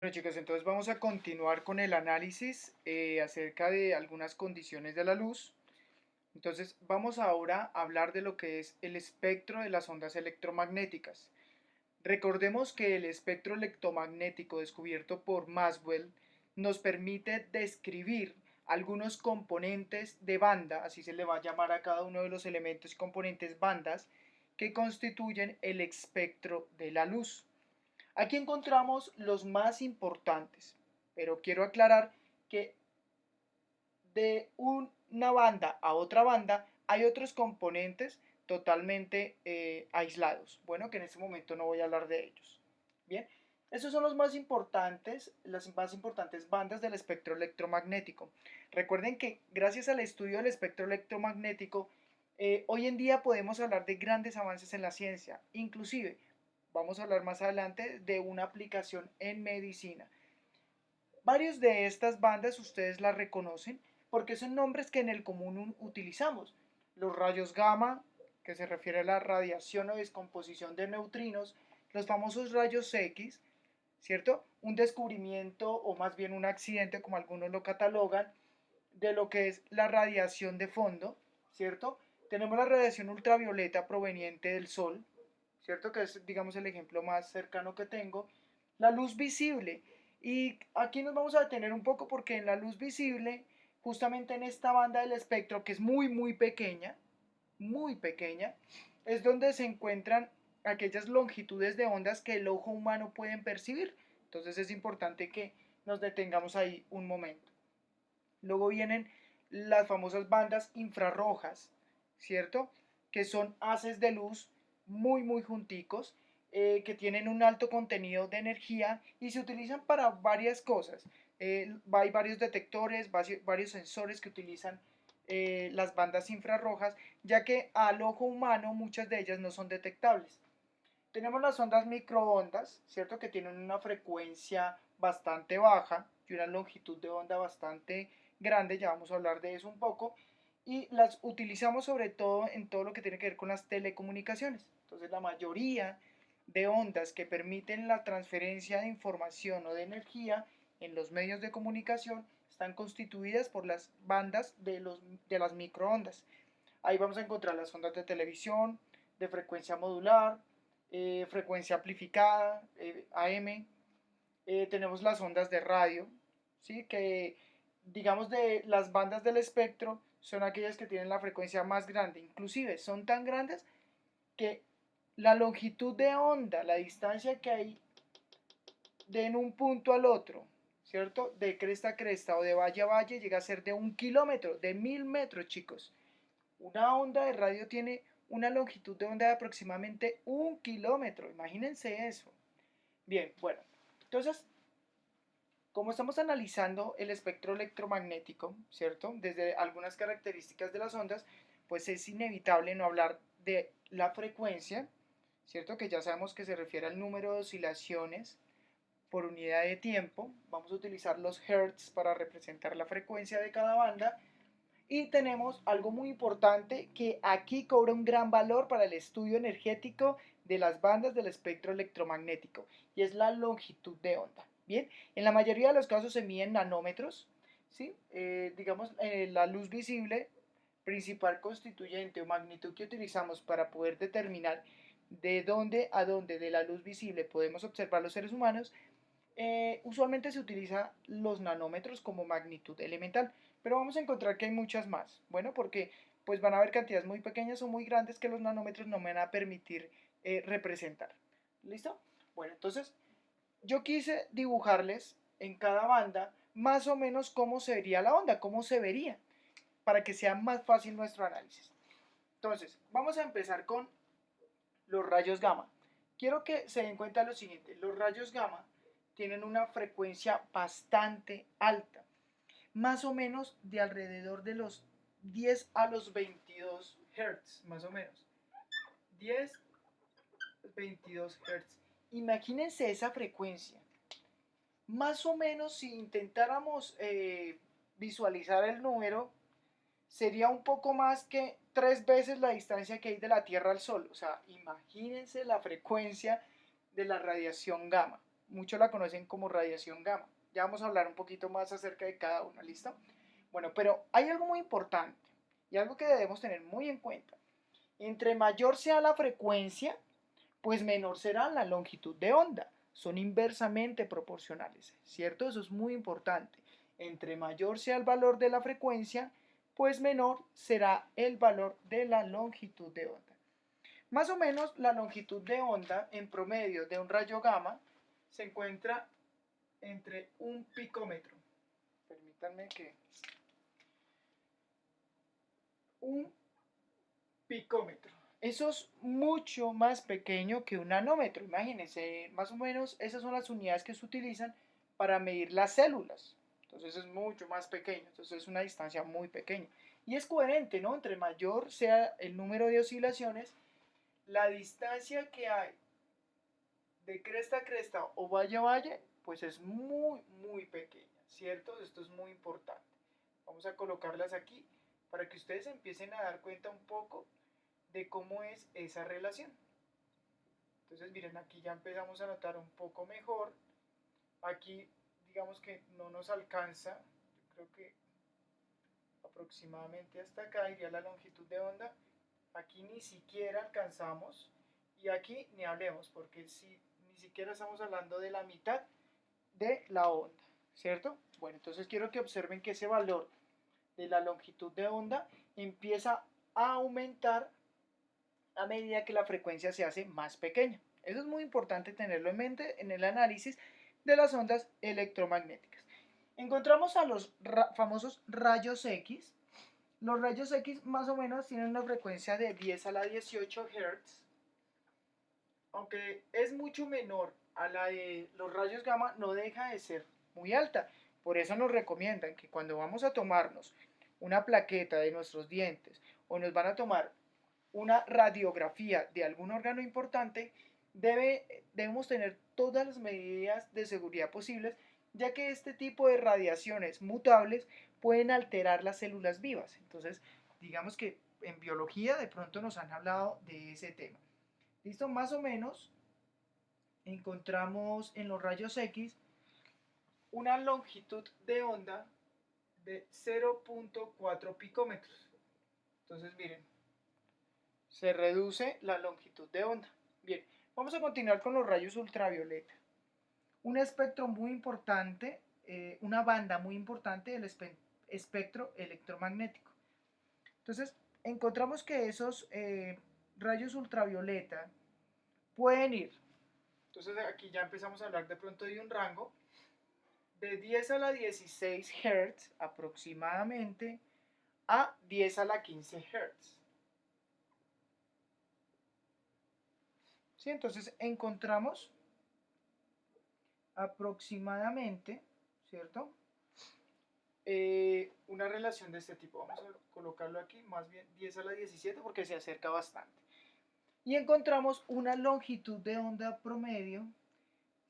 Bueno chicos, entonces vamos a continuar con el análisis acerca de algunas condiciones de la luz. Entonces vamos ahora a hablar de lo que es el espectro de las ondas electromagnéticas. Recordemos que el espectro electromagnético descubierto por Maxwell nos permite describir algunos componentes de banda, así se le va a llamar a cada uno de los elementos y componentes bandas, que constituyen el espectro de la luz. Aquí encontramos los más importantes, pero quiero aclarar que de una banda a otra banda hay otros componentes totalmente aislados. Bueno, que en este momento no voy a hablar de ellos. Bien, esos son los más importantes, las más importantes bandas del espectro electromagnético. Recuerden que gracias al estudio del espectro electromagnético, hoy en día podemos hablar de grandes avances en la ciencia, inclusive vamos a hablar más adelante de una aplicación en medicina. Varios de estas bandas ustedes las reconocen porque son nombres que en el común utilizamos. Los rayos gamma, que se refiere a la radiación o descomposición de neutrinos, los famosos rayos X, ¿cierto? Un descubrimiento o más bien un accidente, como algunos lo catalogan, de lo que es la radiación de fondo, ¿cierto? Tenemos la radiación ultravioleta proveniente del Sol, ¿cierto? Que es, digamos, el ejemplo más cercano que tengo. La luz visible. Y aquí nos vamos a detener un poco porque en la luz visible, justamente en esta banda del espectro, que es muy pequeña, es donde se encuentran aquellas longitudes de ondas que el ojo humano puede percibir. Entonces es importante que nos detengamos ahí un momento. Luego vienen las famosas bandas infrarrojas, ¿cierto? Que son haces de luz muy junticos, que tienen un alto contenido de energía y se utilizan para varias cosas. Hay varios detectores, varios sensores que utilizan las bandas infrarrojas, ya que al ojo humano muchas de ellas no son detectables. Tenemos las ondas microondas, ¿cierto? Que tienen una frecuencia bastante baja y una longitud de onda bastante grande, ya vamos a hablar de eso un poco, y las utilizamos sobre todo en todo lo que tiene que ver con las telecomunicaciones. Entonces la mayoría de ondas que permiten la transferencia de información o de energía en los medios de comunicación están constituidas por las bandas de las microondas. Ahí vamos a encontrar las ondas de televisión, de frecuencia modular, frecuencia amplificada, AM. Tenemos las ondas de radio, ¿sí? Que digamos de las bandas del espectro son aquellas que tienen la frecuencia más grande. Inclusive son tan grandes que la longitud de onda, la distancia que hay de en un punto al otro, ¿cierto? De cresta a cresta o de valle a valle llega a ser de 1 kilómetro, de 1000 metros, chicos. Una onda de radio tiene una longitud de onda de aproximadamente 1 kilómetro. Imagínense eso. Bien, bueno. Entonces, como estamos analizando el espectro electromagnético, ¿cierto? Desde algunas características de las ondas, pues es inevitable no hablar de la frecuencia, ¿cierto? Que ya sabemos que se refiere al número de oscilaciones por unidad de tiempo. Vamos a utilizar los hertz para representar la frecuencia de cada banda. Y tenemos algo muy importante que aquí cobra un gran valor para el estudio energético de las bandas del espectro electromagnético y es la longitud de onda. Bien, en la mayoría de los casos se miden nanómetros, ¿sí? Digamos, la luz visible, principal constituyente o magnitud que utilizamos para poder determinar de dónde a dónde de la luz visible podemos observar los seres humanos, usualmente se utiliza los nanómetros como magnitud elemental, pero vamos a encontrar que hay muchas más. Bueno, porque pues van a haber cantidades muy pequeñas o muy grandes que los nanómetros no me van a permitir representar. ¿Listo? Bueno, entonces yo quise dibujarles en cada banda más o menos cómo se vería la onda, cómo se vería, para que sea más fácil nuestro análisis. Entonces, vamos a empezar con los rayos gamma. Quiero que se den cuenta lo siguiente, los rayos gamma tienen una frecuencia bastante alta, más o menos de alrededor de los 10 a los 22 Hz, más o menos. 10, 22 Hz. Imagínense esa frecuencia. Más o menos si intentáramos visualizar el número, sería un poco más que 3 veces la distancia que hay de la Tierra al Sol. O sea, imagínense la frecuencia de la radiación gamma. muchos la conocen como radiación gamma. Ya vamos a hablar un poquito más acerca de cada una, ¿listo? Bueno, pero hay algo muy importante y algo que debemos tener muy en cuenta. Entre mayor sea la frecuencia, pues menor será la longitud de onda. Son inversamente proporcionales, ¿cierto? Eso es muy importante. Entre mayor sea el valor de la frecuencia, pues menor será el valor de la longitud de onda. Más o menos la longitud de onda en promedio de un rayo gamma se encuentra entre un picómetro. Permítanme que... Un picómetro. Eso es mucho más pequeño que un nanómetro. Imagínense, más o menos esas son las unidades que se utilizan para medir las células. Entonces es mucho más pequeño. Entonces es una distancia muy pequeña. Y es coherente, ¿no? Entre mayor sea el número de oscilaciones, la distancia que hay de cresta a cresta o valle a valle, pues es muy, muy pequeña, ¿cierto? Esto es muy importante. Vamos a colocarlas aquí para que ustedes empiecen a dar cuenta un poco de cómo es esa relación. Entonces miren, aquí ya empezamos a notar un poco mejor. Aquí digamos que no nos alcanza, yo creo que aproximadamente hasta acá iría la longitud de onda. Aquí ni siquiera alcanzamos y aquí ni hablemos porque si ni siquiera estamos hablando de la mitad de la onda, ¿cierto? Bueno, entonces quiero que observen que ese valor de la longitud de onda empieza a aumentar a medida que la frecuencia se hace más pequeña. Eso es muy importante tenerlo en mente en el análisis de las ondas electromagnéticas. Encontramos a los famosos rayos X. Los rayos X más o menos tienen una frecuencia de 10 a la 18 Hz, aunque es mucho menor a la de los rayos gamma, no deja de ser muy alta. Por eso nos recomiendan que cuando vamos a tomarnos una plaqueta de nuestros dientes o nos van a tomar una radiografía de algún órgano importante, debemos tener todas las medidas de seguridad posibles, ya que este tipo de radiaciones mutables pueden alterar las células vivas. Entonces, digamos que en biología de pronto nos han hablado de ese tema. ¿Listo? Más o menos encontramos en los rayos X una longitud de onda de 0.4 picómetros. Entonces, miren, se reduce la longitud de onda. Bien, vamos a continuar con los rayos ultravioleta. Un espectro muy importante, una banda muy importante del espectro electromagnético. Entonces, encontramos que esos rayos ultravioleta pueden ir. Entonces, aquí ya empezamos a hablar de pronto de un rango de 10 a la 16 Hz aproximadamente a 10 a la 15 Hz. ¿Sí? Entonces encontramos aproximadamente, ¿cierto? Una relación de este tipo. Vamos a colocarlo aquí, más bien 10 a la 17 porque se acerca bastante. Y encontramos una longitud de onda promedio,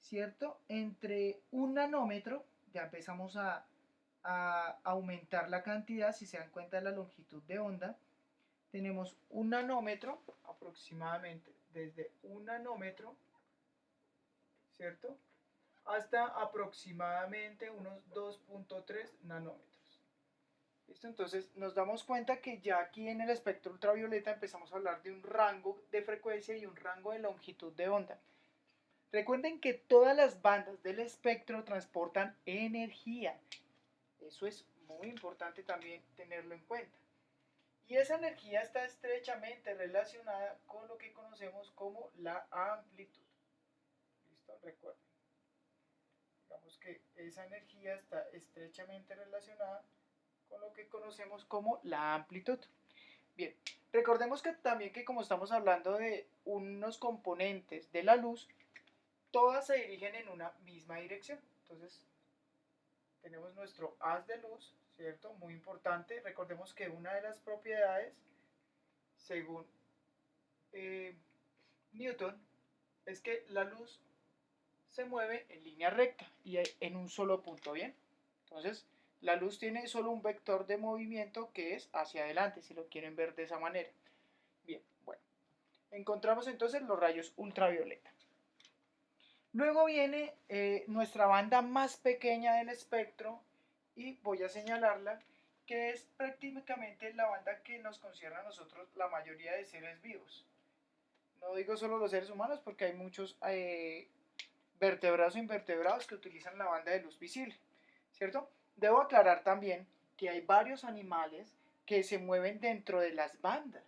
¿cierto? Entre un nanómetro, ya empezamos a aumentar la cantidad, si se dan cuenta de la longitud de onda, tenemos un nanómetro aproximadamente, desde un nanómetro, ¿cierto? Hasta aproximadamente unos 2.3 nanómetros. ¿Listo? Entonces nos damos cuenta que ya aquí en el espectro ultravioleta empezamos a hablar de un rango de frecuencia y un rango de longitud de onda. Recuerden que todas las bandas del espectro transportan energía. Eso es muy importante también tenerlo en cuenta. Y esa energía está estrechamente relacionada con lo que conocemos como la amplitud. ¿Listo? Recuerden. Digamos que esa energía está estrechamente relacionada con lo que conocemos como la amplitud. Bien, recordemos que también que como estamos hablando de unos componentes de la luz, todas se dirigen en una misma dirección. Entonces, tenemos nuestro haz de luz, ¿cierto? Muy importante. Recordemos que una de las propiedades, según Newton, es que la luz se mueve en línea recta y en un solo punto, ¿bien? Entonces, la luz tiene solo un vector de movimiento que es hacia adelante, si lo quieren ver de esa manera. Bien, bueno. Encontramos entonces los rayos ultravioleta. Luego viene nuestra banda más pequeña del espectro y voy a señalarla, que es prácticamente la banda que nos concierne a nosotros, la mayoría de seres vivos. No digo solo los seres humanos porque hay muchos vertebrados e invertebrados que utilizan la banda de luz visible, ¿cierto? Debo aclarar también que hay varios animales que se mueven dentro de las bandas.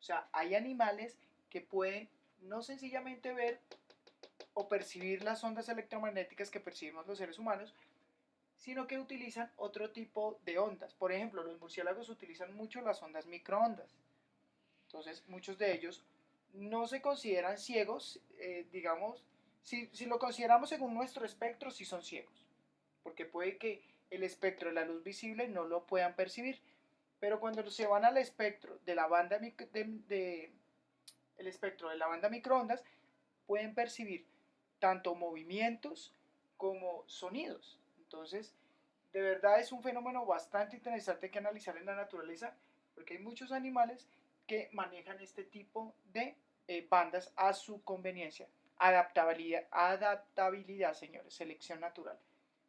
O sea, hay animales que pueden no sencillamente ver o percibir las ondas electromagnéticas que percibimos los seres humanos, sino que utilizan otro tipo de ondas. Por ejemplo, los murciélagos utilizan mucho las ondas microondas. Entonces, muchos de ellos no se consideran ciegos, digamos, si lo consideramos según nuestro espectro, sí son ciegos, porque puede que el espectro de la luz visible no lo puedan percibir, pero cuando se van al espectro de la banda el espectro de la banda microondas, pueden percibir tanto movimientos como sonidos. Entonces, de verdad es un fenómeno bastante interesante que analizar en la naturaleza, porque hay muchos animales que manejan este tipo de bandas a su conveniencia. Adaptabilidad, señores, selección natural,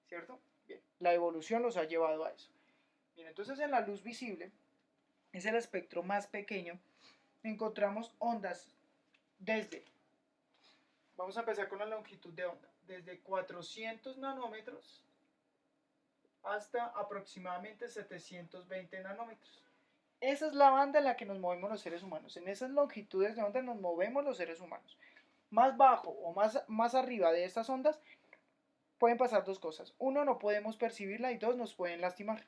¿cierto? Bien, la evolución los ha llevado a eso. Bien, entonces en la luz visible, es el espectro más pequeño, encontramos ondas desde, vamos a empezar con la longitud de onda, desde 400 nanómetros hasta aproximadamente 720 nanómetros. Esa es la banda en la que nos movemos los seres humanos. En esas longitudes de onda nos movemos los seres humanos. Más bajo o más arriba de estas ondas pueden pasar dos cosas. Uno, no podemos percibirla y dos, nos pueden lastimar.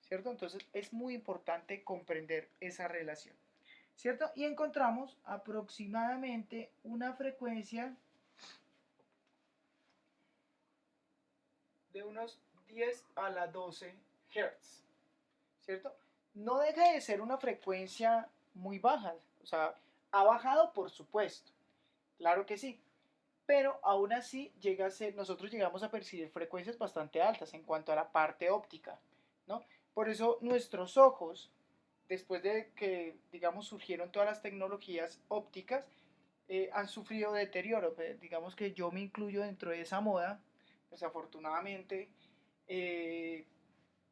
¿Cierto? Entonces es muy importante comprender esa relación. ¿Cierto? Y encontramos aproximadamente una frecuencia de unos 10 a la 12 Hz. ¿Cierto? No deja de ser una frecuencia muy baja. O sea, ha bajado por supuesto. Claro que sí. Pero aún así llega a ser, nosotros llegamos a percibir frecuencias bastante altas en cuanto a la parte óptica, ¿no? Por eso nuestros ojos, después de que, digamos, surgieron todas las tecnologías ópticas, han sufrido deterioro. Digamos que yo me incluyo dentro de esa moda, desafortunadamente. eh,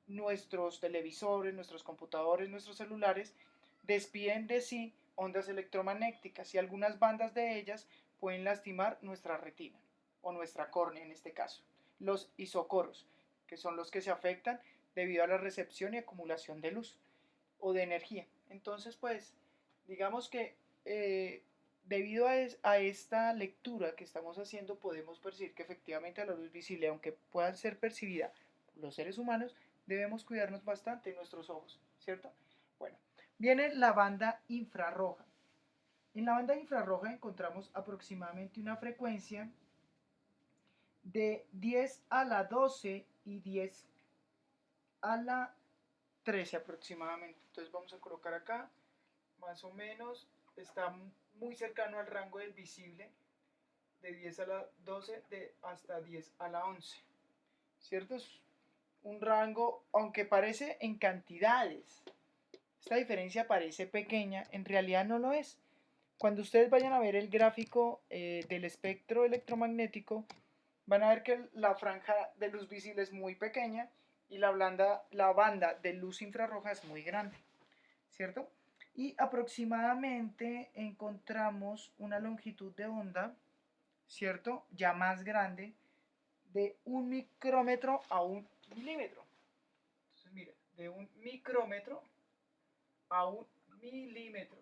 Nuestros televisores, nuestros computadores, nuestros celulares despiden de sí ondas electromagnéticas y algunas bandas de ellas pueden lastimar nuestra retina o nuestra córnea en este caso. Los isocoros, que son los que se afectan debido a la recepción y acumulación de luz o de energía. Entonces, pues, digamos que debido a esta lectura que estamos haciendo, podemos percibir que efectivamente la luz visible, aunque pueda ser percibida por los seres humanos, debemos cuidarnos bastante en nuestros ojos, ¿cierto? Bueno, viene la banda infrarroja. En la banda infrarroja encontramos aproximadamente una frecuencia de 10 a la 12 y 10 a la 13 aproximadamente. Entonces vamos a colocar acá, más o menos, está muy cercano al rango del visible, de 10 a la 12 hasta 10 a la 11. ¿Cierto? Es un rango, aunque parece en cantidades, esta diferencia parece pequeña, en realidad no lo es. Cuando ustedes vayan a ver el gráfico del espectro electromagnético, van a ver que la franja de luz visible es muy pequeña y la banda de luz infrarroja es muy grande, ¿cierto? Y aproximadamente encontramos una longitud de onda, ¿cierto? Ya más grande, de 1 micrómetro a 1 milímetro. Entonces, mira, de 1 micrómetro a 1 milímetro.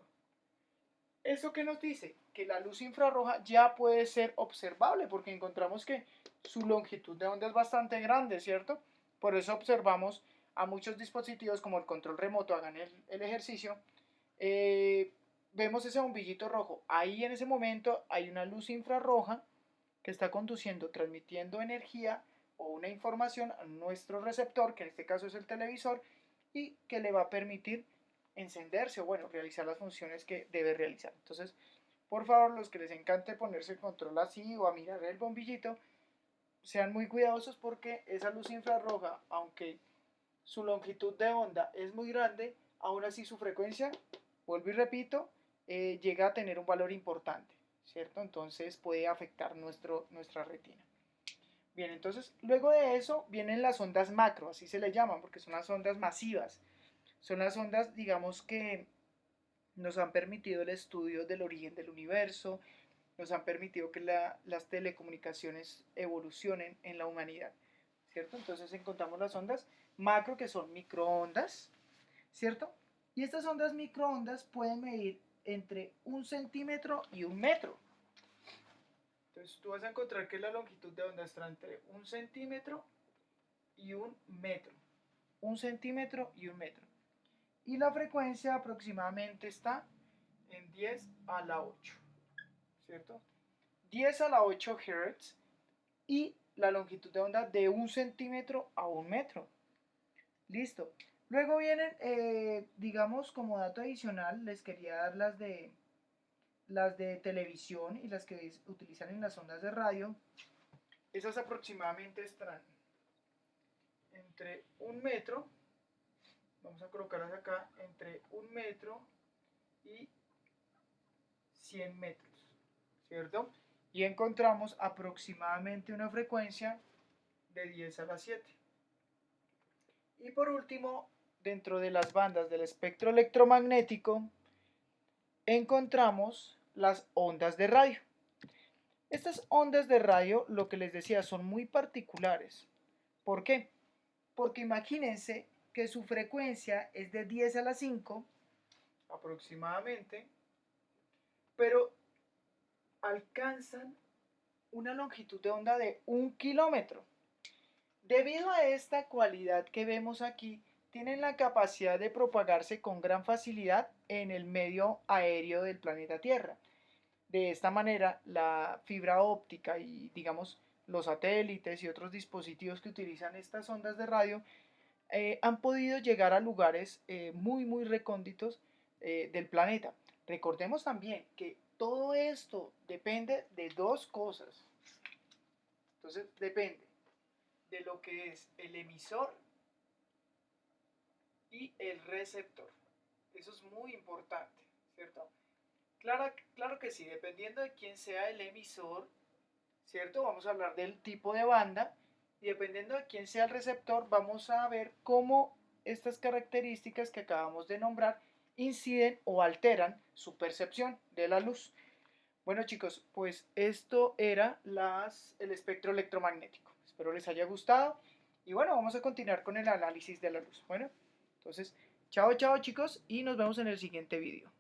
¿Eso qué nos dice? Que la luz infrarroja ya puede ser observable porque encontramos que su longitud de onda es bastante grande, ¿cierto? Por eso observamos a muchos dispositivos como el control remoto, hagan el ejercicio, eh, vemos ese bombillito rojo. Ahí en ese momento hay una luz infrarroja que está conduciendo, transmitiendo energía o una información a nuestro receptor, que en este caso es el televisor, y que le va a permitir encenderse o bueno, realizar las funciones que debe realizar. Entonces, por favor, los que les encante ponerse el control así o a mirar el bombillito, sean muy cuidadosos porque esa luz infrarroja, aunque su longitud de onda es muy grande, aún así su frecuencia, vuelvo y repito, llega a tener un valor importante, ¿cierto? Entonces puede afectar nuestra retina. Bien, entonces luego de eso vienen las ondas macro, así se le llaman, porque son las ondas masivas. Son las ondas, digamos, que nos han permitido el estudio del origen del universo, nos han permitido que las telecomunicaciones evolucionen en la humanidad, ¿cierto? Entonces encontramos las ondas macro, que son microondas, ¿cierto? Y estas ondas microondas pueden medir entre 1 centímetro y 1 metro. Entonces tú vas a encontrar que la longitud de onda está entre 1 centímetro y 1 metro. 1 centímetro y 1 metro. Y la frecuencia aproximadamente está en 10 a la 8, ¿cierto? 10 a la 8 Hz y la longitud de onda de 1 centímetro a 1 metro. Listo. Luego vienen, digamos, como dato adicional, les quería dar las de televisión y las que utilizan en las ondas de radio. Esas aproximadamente estarán entre 1 metro, vamos a colocarlas acá, entre 1 metro y 100 metros, ¿cierto? Y encontramos aproximadamente una frecuencia de 10 a la 7. Y por último, dentro de las bandas del espectro electromagnético, encontramos las ondas de radio. Estas ondas de radio, lo que les decía, son muy particulares. ¿Por qué? Porque imagínense que su frecuencia es de 10 a la 5 aproximadamente, pero alcanzan una longitud de onda de 1 kilómetro. Debido a esta cualidad que vemos aquí, tienen la capacidad de propagarse con gran facilidad en el medio aéreo del planeta Tierra. De esta manera, la fibra óptica y, digamos, los satélites y otros dispositivos que utilizan estas ondas de radio han podido llegar a lugares muy recónditos del planeta. Recordemos también que todo esto depende de dos cosas. Entonces, depende de lo que es el emisor y el receptor. Eso es muy importante, ¿cierto? Claro que sí, dependiendo de quién sea el emisor, ¿cierto? Vamos a hablar del tipo de banda y dependiendo de quién sea el receptor, vamos a ver cómo estas características que acabamos de nombrar inciden o alteran su percepción de la luz. Bueno chicos, pues esto era el espectro electromagnético. Espero les haya gustado y bueno, vamos a continuar con el análisis de la luz. Bueno, entonces, chao chicos y nos vemos en el siguiente vídeo.